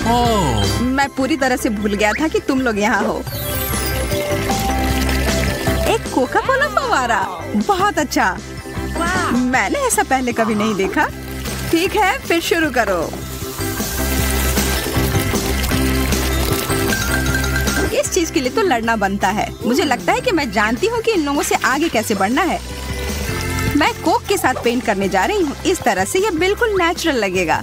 मैं पूरी तरह से भूल गया था कि तुम लोग यहाँ हो। एक कोका कोला फव्वारा, बहुत अच्छा। मैंने ऐसा पहले कभी नहीं देखा। ठीक है, फिर शुरू करो। इस चीज के लिए तो लड़ना बनता है। मुझे लगता है कि मैं जानती हूँ कि इन लोगों से आगे कैसे बढ़ना है। मैं कोक के साथ पेंट करने जा रही हूँ। इस तरह से यह बिल्कुल नेचुरल लगेगा।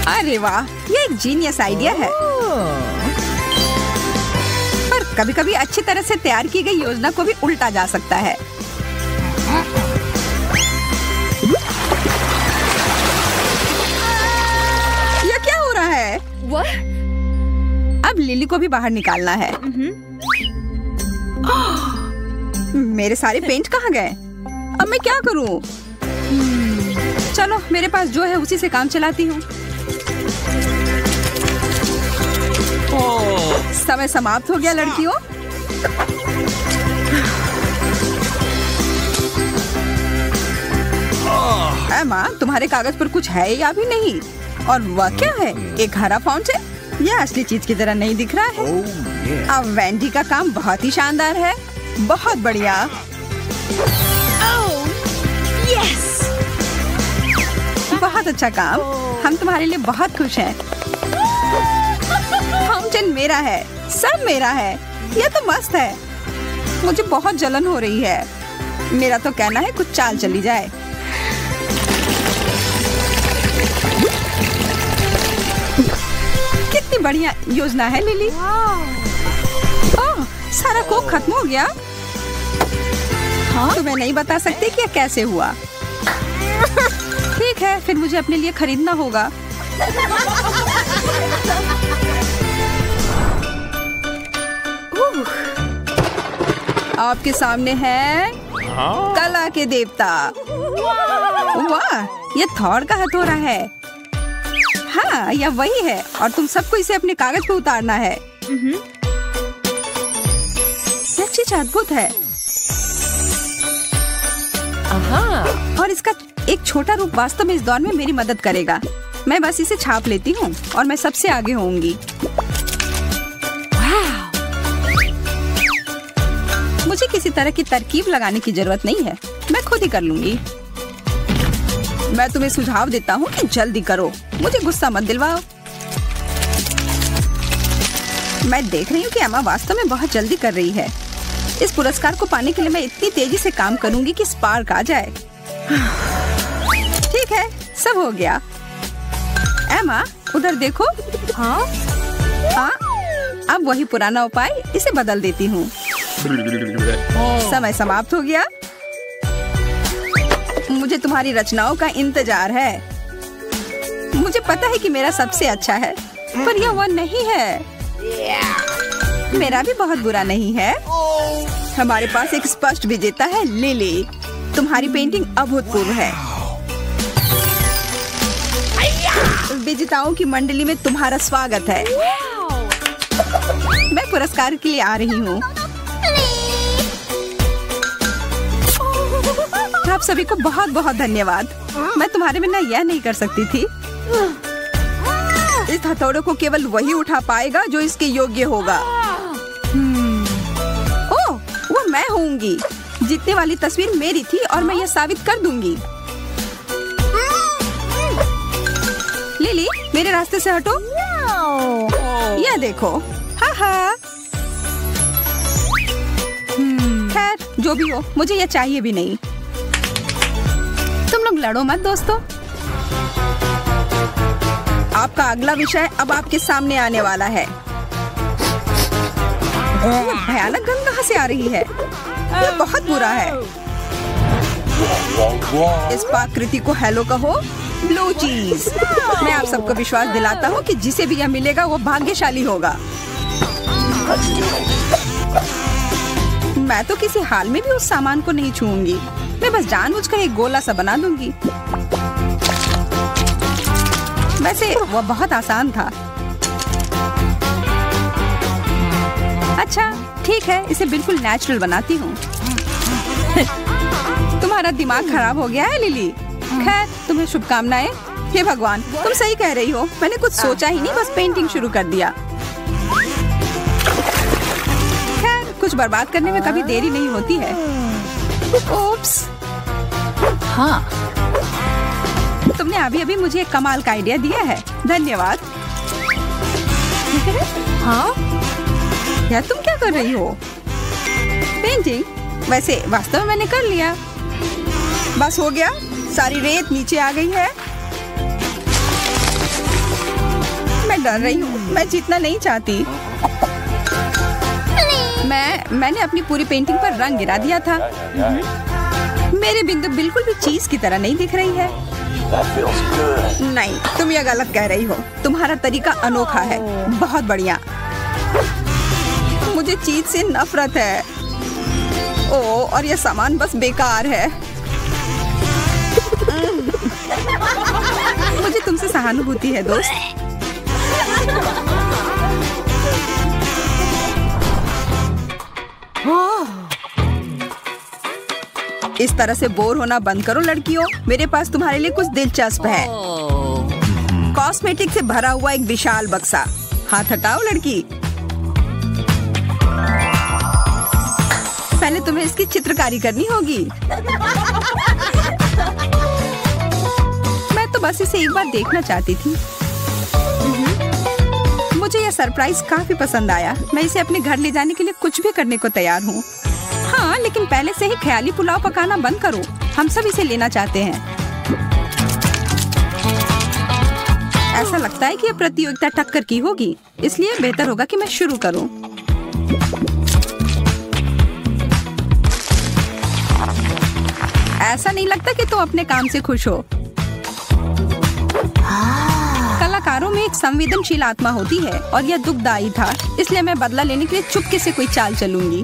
अरे वाह, ये एक जीनियस आइडिया है। पर कभी-कभी अच्छी तरह से तैयार की गई योजना को भी उल्टा जा सकता है। ये क्या हो रहा है? अब लिली को भी बाहर निकालना है। मेरे सारे पेंट कहाँ गए? अब मैं क्या करूं? चलो, मेरे पास जो है उसी से काम चलाती हूँ। समय समाप्त हो गया लड़कियों। एमा, तुम्हारे कागज पर कुछ है या भी नहीं? और वह क्या है? एक हरा फाउंटेन? यह असली चीज की तरह नहीं दिख रहा है। अब वेंडी का काम बहुत ही शानदार है। बहुत बढ़िया। बहुत अच्छा काम। हम तुम्हारे लिए बहुत खुश हैं। फाउंटेन मेरा है, सब मेरा है। यह तो मस्त है। मुझे बहुत जलन हो रही है। मेरा तो कहना है कुछ चाल चली जाए। कितनी बढ़िया योजना है लिली। ओह, सारा कोक खत्म हो गया। तुम्हें नहीं बता सकती कि यह कैसे हुआ। ठीक है, फिर मुझे अपने लिए खरीदना होगा। आपके सामने है कला के देवता। वाह, ये थॉर का हथौड़ा है। हाँ, यह वही है और तुम सबको इसे अपने कागज पे उतारना है। यह चीज अद्भुत है। और इसका एक छोटा रूप वास्तव में इस दौर में मेरी मदद करेगा। मैं बस इसे छाप लेती हूँ और मैं सबसे आगे होंगी। मुझे किसी तरह की तरकीब लगाने की जरूरत नहीं है। मैं खुद ही कर लूंगी। मैं तुम्हें सुझाव देता हूँ कि जल्दी करो। मुझे गुस्सा मत दिलवाओ। मैं देख रही हूँ कि एमा वास्तव में बहुत जल्दी कर रही है। इस पुरस्कार को पाने के लिए मैं इतनी तेजी से काम करूंगी कि स्पार्क आ जाए। ठीक है, सब हो गया। एमा, उधर देखो। हाँ, अब वही पुराना उपाय, इसे बदल देती हूँ। समय समाप्त हो गया। मुझे तुम्हारी रचनाओं का इंतजार है। मुझे पता है कि मेरा सबसे अच्छा है, पर यह वह नहीं है। मेरा भी बहुत बुरा नहीं है। हमारे पास एक स्पष्ट विजेता है, लिली। तुम्हारी पेंटिंग अभूतपूर्व है। विजेताओं की मंडली में तुम्हारा स्वागत है। मैं पुरस्कार के लिए आ रही हूँ। आप सभी को बहुत बहुत धन्यवाद। मैं तुम्हारे बिना यह नहीं कर सकती थी। इस हथौड़े को केवल वही उठा पाएगा जो इसके योग्य होगा। ओह, वो मैं होंगी। जीतने वाली तस्वीर मेरी थी और मैं यह साबित कर दूंगी। लिली, मेरे रास्ते से हटो। यह देखो। हा हा। खैर, जो भी हो, मुझे यह चाहिए भी नहीं। तुम लोग लड़ो मत दोस्तों। आपका अगला विषय अब आपके सामने आने वाला है। यह भयानक गंध कहाँ से आ रही है? यह बहुत बुरा है। इस पाकृति को हेलो कहो, ब्लू चीज। मैं आप सबको विश्वास दिलाता हूँ कि जिसे भी यह मिलेगा वो भाग्यशाली होगा। मैं तो किसी हाल में भी उस सामान को नहीं छूऊंगी। मैं बस जानबूझकर एक गोला सा बना दूंगी। वैसे वो बहुत आसान था। अच्छा, ठीक ठीक है, इसे बिल्कुल नेचुरल बनाती हूँ। तुम्हारा दिमाग खराब हो गया है लिली। खैर, तुम्हें शुभकामनाएं। हे भगवान, तुम सही कह रही हो। मैंने कुछ सोचा ही नहीं, बस पेंटिंग शुरू कर दिया। खैर, कुछ बर्बाद करने में कभी देरी नहीं होती है। ओप्स। हाँ, तुमने अभी अभी मुझे एक कमाल का आइडिया दिया है। धन्यवाद। हाँ, यार तुम क्या कर रही हो? पेंटिंग? वैसे वास्तव में मैंने कर लिया। बस हो गया, सारी रेत नीचे आ गई है। मैं डर रही हूँ, मैं जीतना नहीं चाहती। मैंने अपनी पूरी पेंटिंग पर रंग गिरा दिया था। मेरे बिंदु बिल्कुल भी चीज की तरह नहीं दिख रही है। नहीं, तुम ये गलत कह रही हो। तुम्हारा तरीका अनोखा है। बहुत बढ़िया। मुझे चीज से नफरत है। ओ, और ये सामान बस बेकार है। मुझे तुमसे सहानुभूति है दोस्त। इस तरह से बोर होना बंद करो लड़कियों। मेरे पास तुम्हारे लिए कुछ दिलचस्प है। कॉस्मेटिक से भरा हुआ एक विशाल बक्सा। हाथ हटाओ लड़की। पहले तुम्हें इसकी चित्रकारी करनी होगी। मैं तो बस इसे एक बार देखना चाहती थी। मुझे यह सरप्राइज काफी पसंद आया। मैं इसे अपने घर ले जाने के लिए कुछ भी करने को तैयार हूँ। हाँ, लेकिन पहले से ही ख्याली पुलाव पकाना बंद करो। हम सब इसे लेना चाहते हैं। ऐसा लगता है कि यह प्रतियोगिता टक्कर की होगी, इसलिए बेहतर होगा कि मैं शुरू करूं। ऐसा नहीं लगता कि तुम अपने काम से खुश हो। कलाकारों में एक संवेदनशील आत्मा होती है और यह दुखदायी था, इसलिए मैं बदला लेने के लिए चुपके से कोई चाल चलूंगी।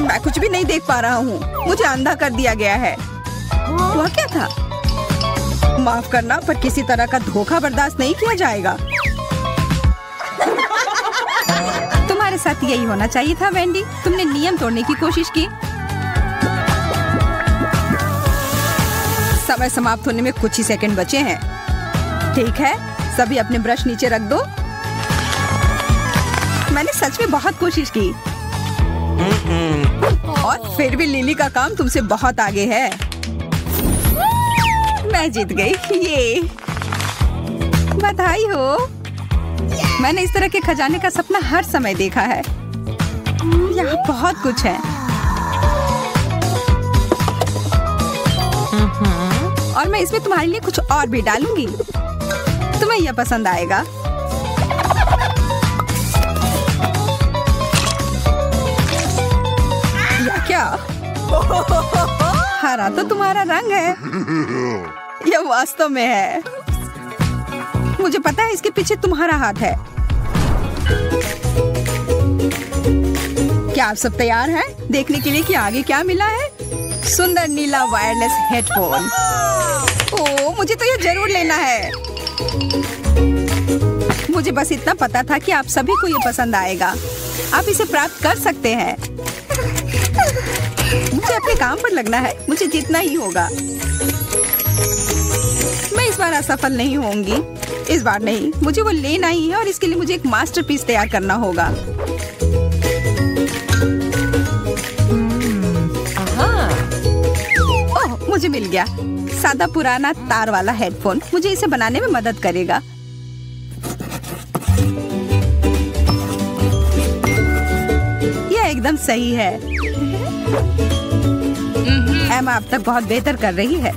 मैं कुछ भी नहीं देख पा रहा हूँ। मुझे अंधा कर दिया गया है। वह क्या था? माफ करना, पर किसी तरह का धोखा बर्दाश्त नहीं किया जाएगा। तुम्हारे साथ यही होना चाहिए था वेंडी। तुमने नियम तोड़ने की कोशिश की। समय समाप्त होने में कुछ ही सेकंड बचे हैं। ठीक है, सभी अपने ब्रश नीचे रख दो। मैंने सच में बहुत कोशिश की और फिर भी लिली का काम तुमसे बहुत आगे है। मैं जीत गई। ये बधाई हो। मैंने इस तरह के खजाने का सपना हर समय देखा है। यहाँ बहुत कुछ है। और मैं इसमें तुम्हारे लिए कुछ और भी डालूंगी। तुम्हें यह पसंद आएगा। या क्या? हरा तो तुम्हारा रंग है। यह वास्तव में है। मुझे पता है इसके पीछे तुम्हारा हाथ है। क्या आप सब तैयार हैं देखने के लिए कि आगे क्या मिला है? सुंदर नीला वायरलेस हेडफोन। ओह, मुझे तो यह जरूर लेना है। मुझे बस इतना पता था कि आप सभी को ये पसंद आएगा। आप इसे प्राप्त कर सकते हैं। मुझे अपने काम पर लगना है। मुझे जीतना ही होगा। मैं इस बार असफल नहीं होंगी। इस बार नहीं, मुझे वो लेना ही है और इसके लिए मुझे एक मास्टरपीस तैयार करना होगा। ओह, मुझे मिल गया। सादा पुराना तार वाला हेडफोन मुझे इसे बनाने में मदद करेगा। यह एकदम सही है। एमा अब तक बहुत बेहतर कर रही है।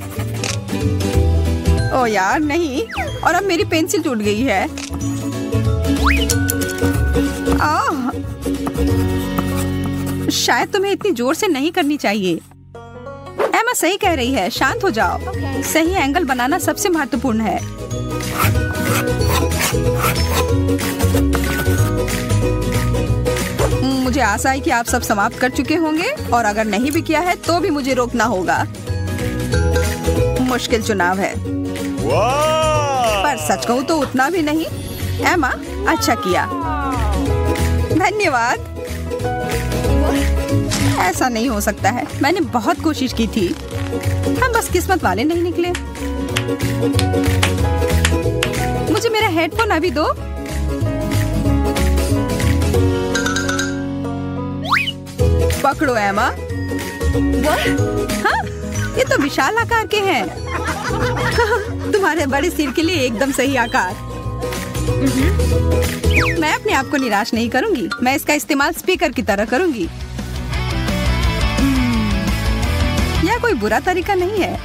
ओ यार नहीं, और अब मेरी पेंसिल टूट गई है। शायद तुम्हें इतनी जोर से नहीं करनी चाहिए। एमा सही कह रही है, शांत हो जाओ। सही एंगल बनाना सबसे महत्वपूर्ण है। मुझे आशा है कि आप सब समाप्त कर चुके होंगे, और अगर नहीं भी किया है तो भी मुझे रोकना होगा। मुश्किल चुनाव है, पर सच कहूं तो उतना भी नहीं। एमा, अच्छा किया। धन्यवाद। ऐसा नहीं हो सकता है, मैंने बहुत कोशिश की थी। हम बस किस्मत वाले नहीं निकले। मुझे मेरा हेडफोन अभी दो। पकड़ो एमा। हाँ, ये तो विशाल आकार के हैं। तुम्हारे बड़े सिर के लिए एकदम सही आकार। मैं अपने आप को निराश नहीं करूंगी। मैं इसका इस्तेमाल स्पीकर की तरह करूंगी। यह कोई बुरा तरीका नहीं है।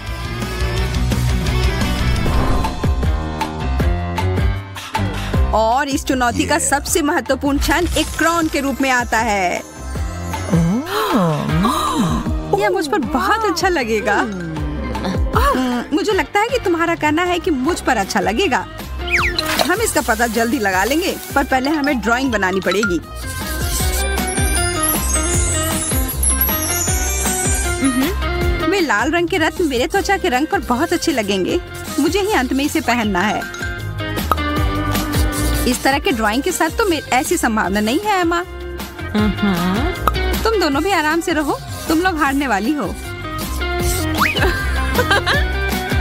और इस चुनौती का सबसे महत्वपूर्ण क्षण एक क्राउन के रूप में आता है। यह मुझ पर बहुत अच्छा लगेगा। मुझे लगता है कि तुम्हारा कहना है कि मुझ पर अच्छा लगेगा। हम इसका पता जल्दी लगा लेंगे, पर पहले हमें ड्राइंग बनानी पड़ेगी। वे लाल रंग के रत्न मेरे त्वचा के रंग पर बहुत अच्छे लगेंगे। मुझे ही अंत में इसे पहनना है। इस तरह के ड्राइंग के साथ तो ऐसी संभावना नहीं है एमा। तुम दोनों भी आराम से रहो। तुम लोग हारने वाली हो।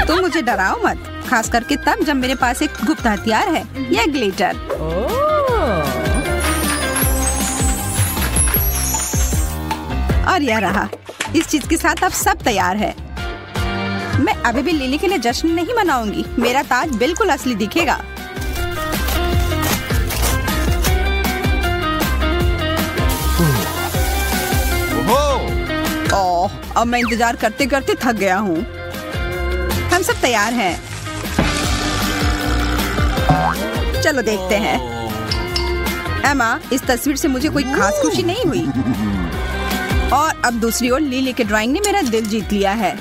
तुम मुझे डराओ मत, खास करके तब जब मेरे पास एक गुप्त हथियार है, यह ग्लिटर। और यह रहा। इस चीज के साथ अब सब तैयार है। मैं अभी भी लिली के लिए जश्न नहीं मनाऊंगी। मेरा ताज बिल्कुल असली दिखेगा। ओह, अब मैं इंतजार करते करते थक गया हूँ। हम सब तैयार हैं। चलो देखते हैं। एमा, इस तस्वीर से मुझे कोई खास खुशी नहीं हुई। और अब दूसरी ओर लिली के ड्राइंग ने मेरा दिल जीत लिया है।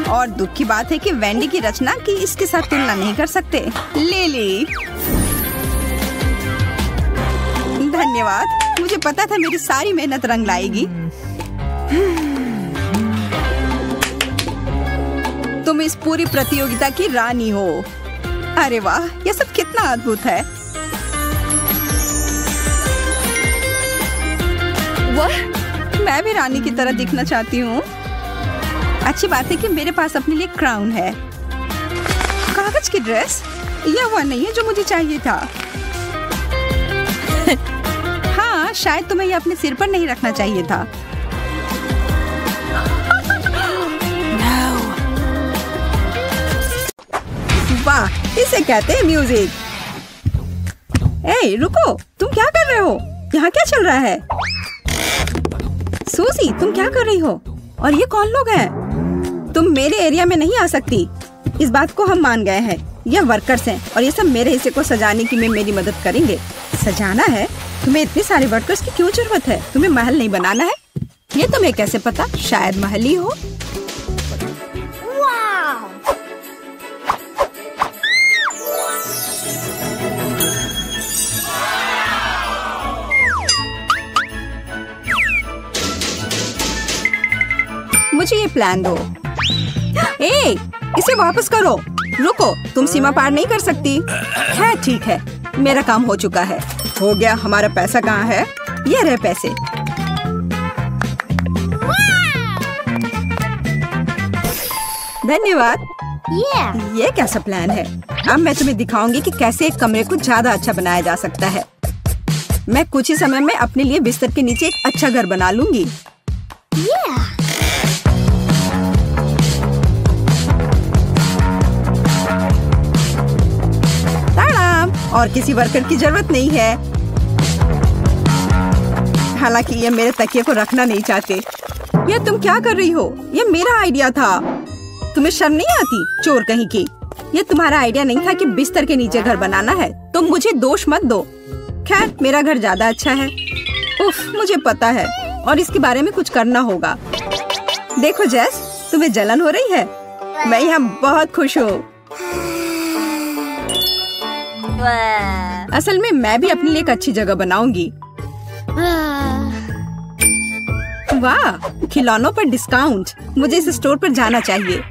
और दुख की बात है कि वेंडी की रचना की इसके साथ तुलना नहीं कर सकते। लिली, धन्यवाद। मुझे पता था मेरी सारी मेहनत रंग लाएगी। तुम इस पूरी प्रतियोगिता की रानी हो। अरे वाह, यह सब कितना अद्भुत है। मैं भी रानी की तरह दिखना चाहती हूँ। अच्छी बात है कि मेरे पास अपने लिए क्राउन है। कागज की ड्रेस, यह वह नहीं है जो मुझे चाहिए था। हाँ, शायद तुम्हें यह अपने सिर पर नहीं रखना चाहिए था। वाह, इसे कहते हैं म्यूजिक। ए, रुको, तुम क्या कर रहे हो? यहाँ क्या चल रहा है? सूजी, तुम क्या कर रही हो? और ये कौन लोग हैं? तुम मेरे एरिया में नहीं आ सकती। इस बात को हम मान गए हैं। यह वर्कर्स हैं और ये सब मेरे हिस्से को सजाने की में मेरी मदद करेंगे। सजाना है? तुम्हें इतने सारे वर्कर्स की क्यों जरूरत है? तुम्हें महल नहीं बनाना है? ये तुम्हें कैसे पता? शायद महल ही हो। मुझे ये प्लान दो। ए, इसे वापस करो। रुको, तुम सीमा पार नहीं कर सकती। है, ठीक है, मेरा काम हो चुका है। हो गया। हमारा पैसा कहाँ है? ये रहे पैसे। धन्यवाद। ये कैसा प्लान है? अब मैं तुम्हें दिखाऊंगी कि कैसे एक कमरे को ज्यादा अच्छा बनाया जा सकता है। मैं कुछ ही समय में अपने लिए बिस्तर के नीचे एक अच्छा घर बना लूंगी। और किसी वर्कर की जरूरत नहीं है। हालांकि ये मेरे तकिए को रखना नहीं चाहते। ये तुम क्या कर रही हो? ये मेरा आइडिया था। तुम्हें शर्म नहीं आती, चोर कहीं की? ये तुम्हारा आइडिया नहीं था कि बिस्तर के नीचे घर बनाना है। तुम मुझे दोष मत दो। खैर, मेरा घर ज्यादा अच्छा है। उफ, मुझे पता है और इसके बारे में कुछ करना होगा। देखो जेस, तुम्हें जलन हो रही है? मैं यहाँ बहुत खुश हूँ। असल में मैं भी अपने लिए एक अच्छी जगह बनाऊंगी। वाह, खिलौनों पर डिस्काउंट। मुझे इस स्टोर पर जाना चाहिए।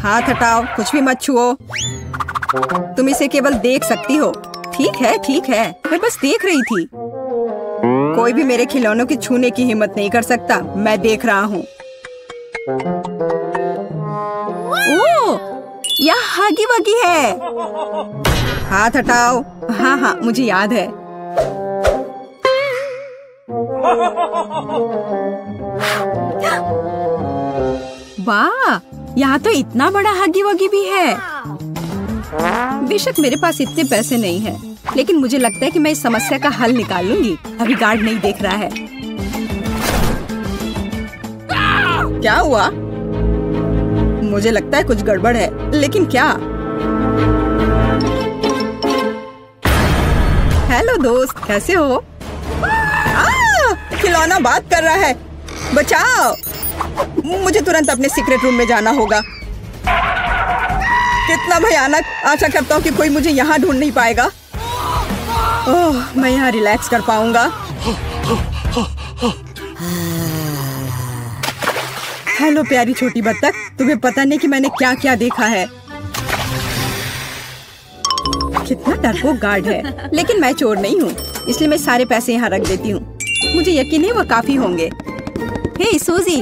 हाथ हटाओ, कुछ भी मत छुओ। तुम इसे केवल देख सकती हो। ठीक है, मैं बस देख रही थी। कोई भी मेरे खिलौनों की छूने की हिम्मत नहीं कर सकता। मैं देख रहा हूँ। ओह, यह हगी वगी है। हाथ हटाओ। हाँ, मुझे याद है। वाह, यहाँ तो इतना बड़ा हगी वगी भी है। बेशक मेरे पास इतने पैसे नहीं हैं, लेकिन मुझे लगता है कि मैं इस समस्या का हल निकाल लूंगी। अभी गार्ड नहीं देख रहा है। क्या हुआ? मुझे लगता है कुछ गड़बड़ है, लेकिन क्या? हेलो दोस्त, कैसे हो? खिलौना बात कर रहा है। बचाओ! मुझे तुरंत अपने सीक्रेट रूम में जाना होगा। कितना भयानक! आशा करता हूँ कि कोई मुझे यहाँ ढूंढ नहीं पाएगा। ओह, मैं यहाँ रिलैक्स कर पाऊंगा। हेलो प्यारी छोटी बत्तख, तुम्हें पता नहीं कि मैंने क्या क्या देखा है। कितना डरपोक गार्ड है, लेकिन मैं चोर नहीं हूँ, इसलिए मैं सारे पैसे यहाँ रख देती हूँ। मुझे यकीन है वो काफी होंगे। हे सूजी,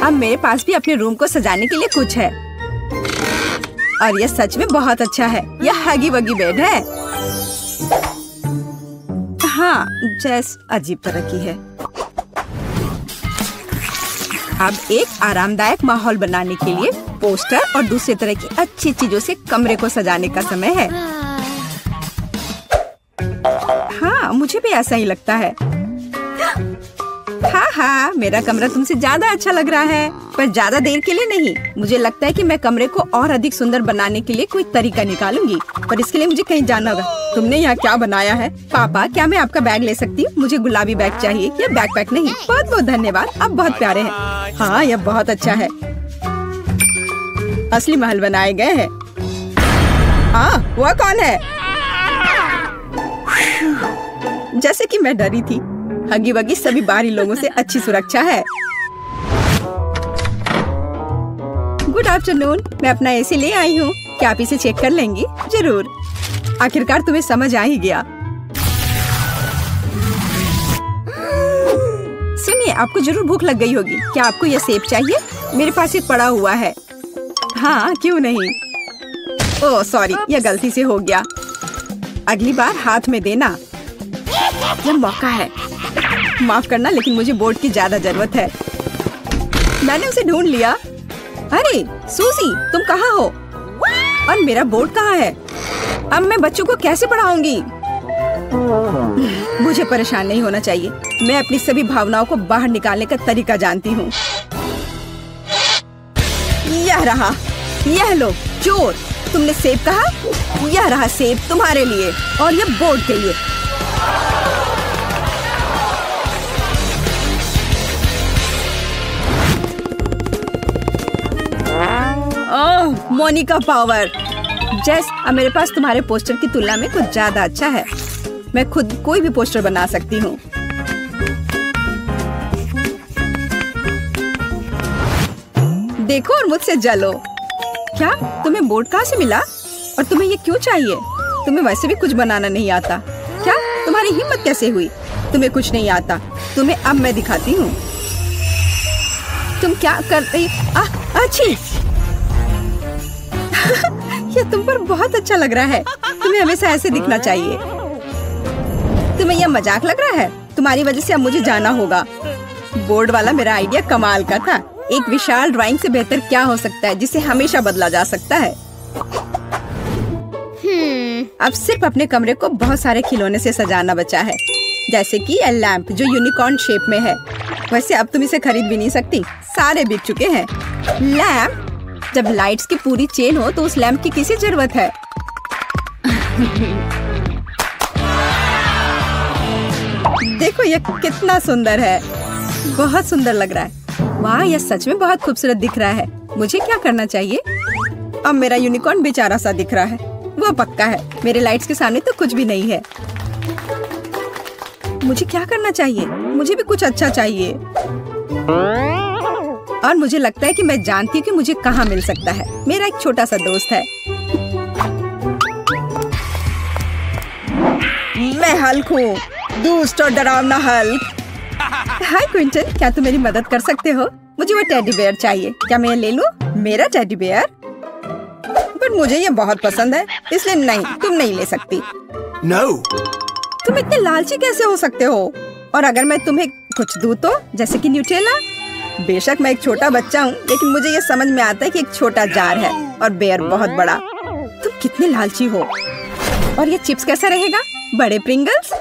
अब मेरे पास भी अपने रूम को सजाने के लिए कुछ है, और यह सच में बहुत अच्छा है। यह हगी वगी बेड है। हाँ, जैस अजीब तरह की है। अब एक आरामदायक माहौल बनाने के लिए पोस्टर और दूसरे तरह की अच्छी चीजों से कमरे को सजाने का समय है। हाँ, मुझे भी ऐसा ही लगता है। हाँ, मेरा कमरा तुमसे ज्यादा अच्छा लग रहा है, पर ज्यादा देर के लिए नहीं। मुझे लगता है कि मैं कमरे को और अधिक सुंदर बनाने के लिए कोई तरीका निकालूंगी, पर इसके लिए मुझे कहीं जाना होगा। तुमने यहाँ क्या बनाया है? पापा, क्या मैं आपका बैग ले सकती हूँ? मुझे गुलाबी बैग चाहिए, या बैकपैक नहीं। बहुत बहुत धन्यवाद, आप बहुत प्यारे हैं। हाँ, यह बहुत अच्छा है। असली महल बनाए गए हैं। हाँ, वह कौन है? जैसे कि मैं डरी थी, हगी वगी सभी बाहरी लोगों से अच्छी सुरक्षा है। गुड आफ्टरनून, मैं अपना एसी ले आई हूँ। क्या आप इसे चेक कर लेंगी? जरूर। आखिरकार तुम्हें समझ आ ही गया। सुनिए, आपको जरूर भूख लग गई होगी। क्या आपको यह सेब चाहिए? मेरे पास एक पड़ा हुआ है। हाँ, क्यों नहीं। ओह सॉरी, यह गलती से हो गया। अगली बार हाथ में देना। यह मौका है। माफ करना, लेकिन मुझे बोर्ड की ज्यादा जरूरत है। मैंने उसे ढूंढ लिया। अरे सूजी, तुम कहाँ हो? और मेरा बोर्ड कहाँ है? अब मैं बच्चों को कैसे पढ़ाऊंगी? मुझे परेशान नहीं होना चाहिए। मैं अपनी सभी भावनाओं को बाहर निकालने का तरीका जानती हूँ। यह रहा। यह लो चोर, तुमने सेब कहा? यह रहा सेब तुम्हारे लिए, और यह बोर्ड के लिए। ओह, मोनिका पावर। जैस, अब मेरे पास तुम्हारे पोस्टर की तुलना में कुछ ज्यादा अच्छा है। मैं खुद कोई भी पोस्टर बना सकती हूँ। देखो और मुझसे जलो। क्या तुम्हें बोर्ड कहाँ से मिला? और तुम्हें ये क्यों चाहिए? तुम्हें वैसे भी कुछ बनाना नहीं आता। क्या तुम्हारी हिम्मत कैसे हुई? तुम्हें कुछ नहीं आता। तुम्हें अब मैं दिखाती हूँ। तुम क्या कर रही? अच्छी। यह तुम पर बहुत अच्छा लग रहा है। तुम्हें हमेशा ऐसे दिखना चाहिए। तुम्हें यह मजाक लग रहा है? तुम्हारी वजह से अब मुझे जाना होगा। बोर्ड वाला मेरा आइडिया कमाल का था। एक विशाल ड्राइंग से बेहतर क्या हो सकता है जिसे हमेशा बदला जा सकता है। अब सिर्फ अपने कमरे को बहुत सारे खिलौने से सजाना बचा है, जैसे कि यह लैंप जो यूनिकॉर्न शेप में है। वैसे अब तुम इसे खरीद भी नहीं सकती, सारे बिक चुके हैं। लैंप? जब लाइट्स की पूरी चेन हो तो उस लैंप की किसी जरूरत है? देखो यह कितना सुंदर है। बहुत सुंदर लग रहा है। वाह, यह सच में बहुत खूबसूरत दिख रहा है। मुझे क्या करना चाहिए? अब मेरा यूनिकॉर्न बेचारा सा दिख रहा है। वो पक्का है, मेरे लाइट्स के सामने तो कुछ भी नहीं है। मुझे क्या करना चाहिए? मुझे भी कुछ अच्छा चाहिए। और मुझे लगता है कि मैं जानती हूँ कि मुझे कहाँ मिल सकता है। मेरा एक छोटा सा दोस्त है। मैं हल्क हूँ, दुष्ट और डरावना हल्क। हाय क्विंटन, क्या तुम मेरी मदद कर सकते हो? मुझे वो टेडी बेयर चाहिए। क्या मैं ले लूं? मेरा टेडी बेयर? पर मुझे ये बहुत पसंद है, इसलिए नहीं, तुम नहीं ले सकती। No. तुम इतने लालची कैसे हो सकते हो? और अगर मैं तुम्हें कुछ दूं तो, जैसे कि न्यूटेला? बेशक मैं एक छोटा बच्चा हूँ, लेकिन मुझे ये समझ में आता है कि एक छोटा जार है और बेयर बहुत बड़ा। तुम कितने लालची हो। और ये चिप्स कैसा रहेगा? बड़े प्रिंगल्स?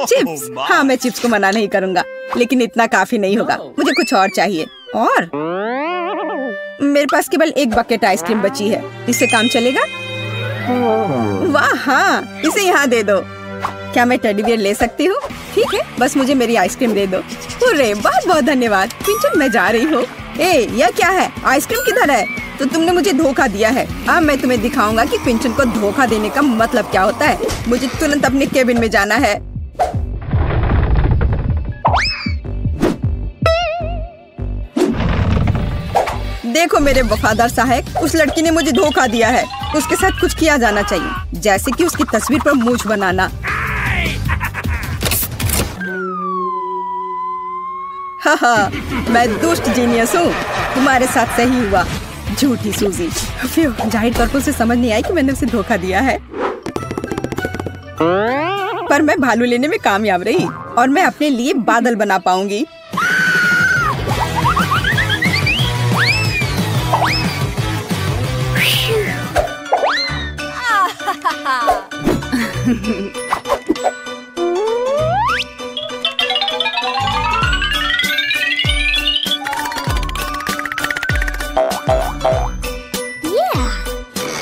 चिप्स? हाँ, मैं चिप्स को मना नहीं करूँगा, लेकिन इतना काफी नहीं होगा। मुझे कुछ और चाहिए। और मेरे पास केवल एक बकेट आइसक्रीम बची है। इससे काम चलेगा? वाह हाँ, इसे यहाँ दे दो। क्या मैं टेडी बियर ले सकती हूँ? ठीक है, बस मुझे मेरी आइसक्रीम दे दो। अरे बहुत बहुत धन्यवाद। क्विंटन, मैं जा रही हूँ। ए, यह क्या है? आइसक्रीम किधर है? तो तुमने मुझे धोखा दिया है। अब मैं तुम्हें दिखाऊंगा कि क्विंटन को धोखा देने का मतलब क्या होता है। मुझे तुरंत अपने केबिन में जाना है। देखो मेरे वफादार सहायक, उस लड़की ने मुझे धोखा दिया है। उसके साथ कुछ किया जाना चाहिए, जैसे कि उसकी तस्वीर पर मूंछ बनाना। हाँ, मैं दुष्ट जीनियस हूँ। तुम्हारे साथ सही हुआ, झूठी सूजी। जाहिर तौर पर उसे समझ नहीं आई कि मैंने उसे धोखा दिया है। पर मैं भालू लेने में कामयाब रही और मैं अपने लिए बादल बना पाऊंगी।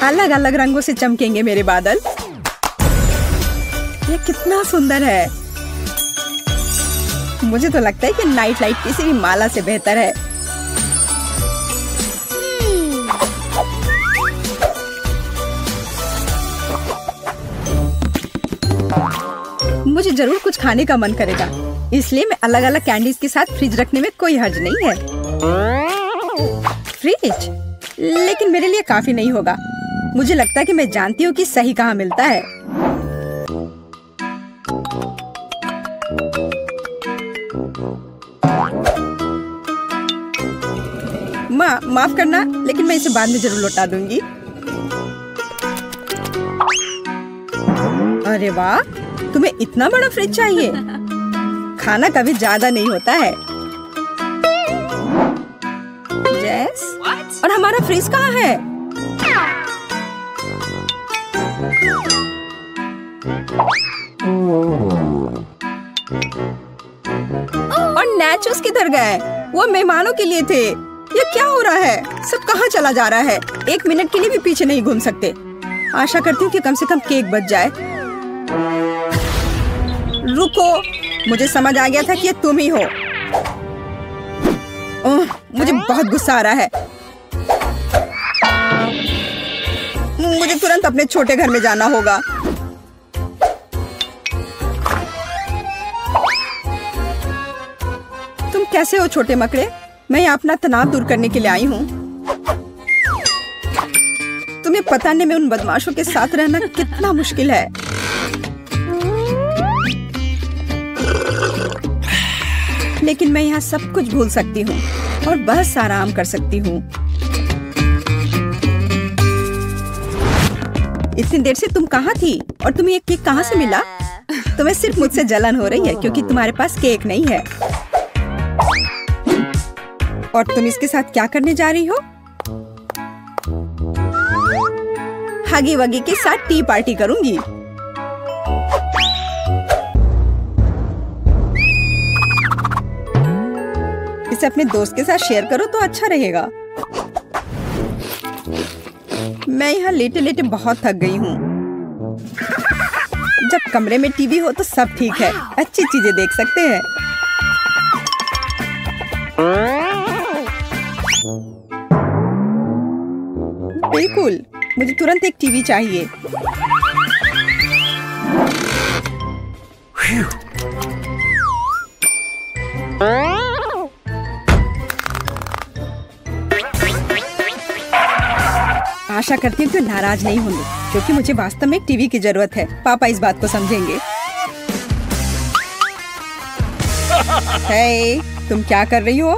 अलग अलग रंगों से चमकेंगे मेरे बादल। ये कितना सुंदर है। मुझे तो लगता है कि नाइट लाइट किसी भी माला से बेहतर है। मुझे जरूर कुछ खाने का मन करेगा, इसलिए मैं अलग अलग कैंडीज के साथ फ्रिज रखने में कोई हर्ज नहीं है। फ्रिज? लेकिन मेरे लिए काफी नहीं होगा। मुझे लगता है कि मैं जानती हूँ कि सही कहाँ मिलता है। माफ करना, लेकिन मैं इसे बाद में जरूर लौटा दूंगी। अरे वाह, तुम्हें इतना बड़ा फ्रिज चाहिए? खाना कभी ज्यादा नहीं होता है। जैस? और हमारा फ्रिज कहाँ है? और नैचोस किधर गए? वो मेहमानों के लिए थे। ये क्या हो रहा है? सब कहाँ चला जा रहा है? एक मिनट के लिए भी पीछे नहीं घूम सकते। आशा करती हूँ कि कम से कम केक बच जाए। रुको, मुझे समझ आ गया था कि ये तुम ही हो। मुझे बहुत गुस्सा आ रहा है। मुझे तुरंत अपने छोटे घर में जाना होगा। तुम कैसे हो छोटे मकड़े? मैं यहाँ अपना तनाव दूर करने के लिए आई हूँ। तुम्हें पता नहीं मैं उन बदमाशों के साथ रहना कितना मुश्किल है। लेकिन मैं यहाँ सब कुछ भूल सकती हूँ और बस आराम कर सकती हूँ। इतनी देर से तुम कहाँ थी? और तुम्हें ये केक कहाँ से मिला? तुम्हें सिर्फ मुझसे जलन हो रही है क्योंकि तुम्हारे पास केक नहीं है। और तुम इसके साथ क्या करने जा रही हो? हगी वगी के साथ टी पार्टी करूंगी। इसे अपने दोस्त के साथ शेयर करो तो अच्छा रहेगा। मैं यहाँ लेटे लेटे बहुत थक गई हूँ। जब कमरे में टीवी हो तो सब ठीक है, अच्छी चीजें देख सकते हैं। बिल्कुल, मुझे तुरंत एक टीवी चाहिए। आशा करती हूँ कि नाराज नहीं होंगे, क्योंकि मुझे वास्तव में एक टीवी की जरूरत है। पापा इस बात को समझेंगे। हे, तुम क्या कर रही हो?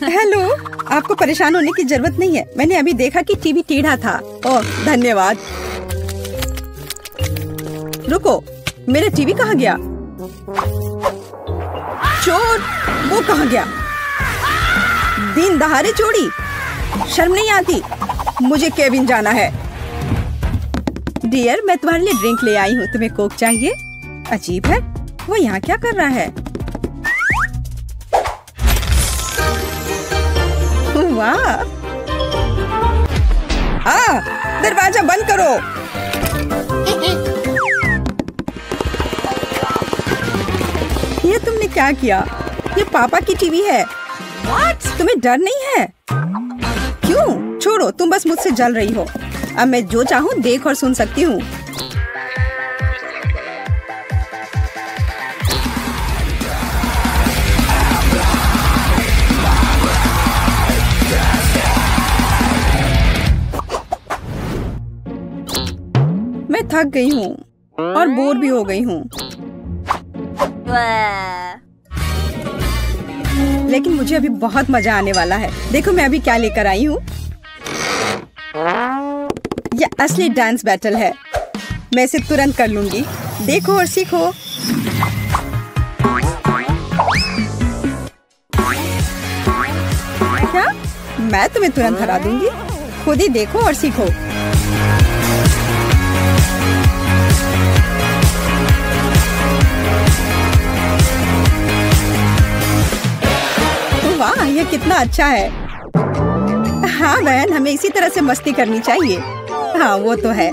हेलो, आपको परेशान होने की जरूरत नहीं है। मैंने अभी देखा कि टीवी टेढ़ा था। ओह, धन्यवाद। रुको, मेरा टीवी कहाँ गया? चोर, वो कहाँ गया? दिन दहाड़े चोरी, शर्म नहीं आती? मुझे केबिन जाना है। डियर, मैं तुम्हारे लिए ड्रिंक ले आई हूँ। तुम्हें कोक चाहिए? अजीब है, वो यहाँ क्या कर रहा है? वाह! दरवाजा बंद करो। ये तुमने क्या किया? ये पापा की टीवी है। तुम्हें डर नहीं है? क्यों? छोड़ो, तुम बस मुझसे जल रही हो। अब मैं जो चाहूँ देख और सुन सकती हूँ। मैं थक गई हूँ और बोर भी हो गई हूँ। लेकिन मुझे अभी बहुत मजा आने वाला है। देखो मैं अभी क्या लेकर आई हूँ। यह असली डांस बैटल है। मैं इसे तुरंत कर लूंगी। देखो और सीखो। क्या? मैं तुम्हें तुरंत हरा दूंगी। खुद ही देखो और सीखो। वाह, ये कितना अच्छा है। हाँ बहन, हमें इसी तरह से मस्ती करनी चाहिए। हाँ वो तो है।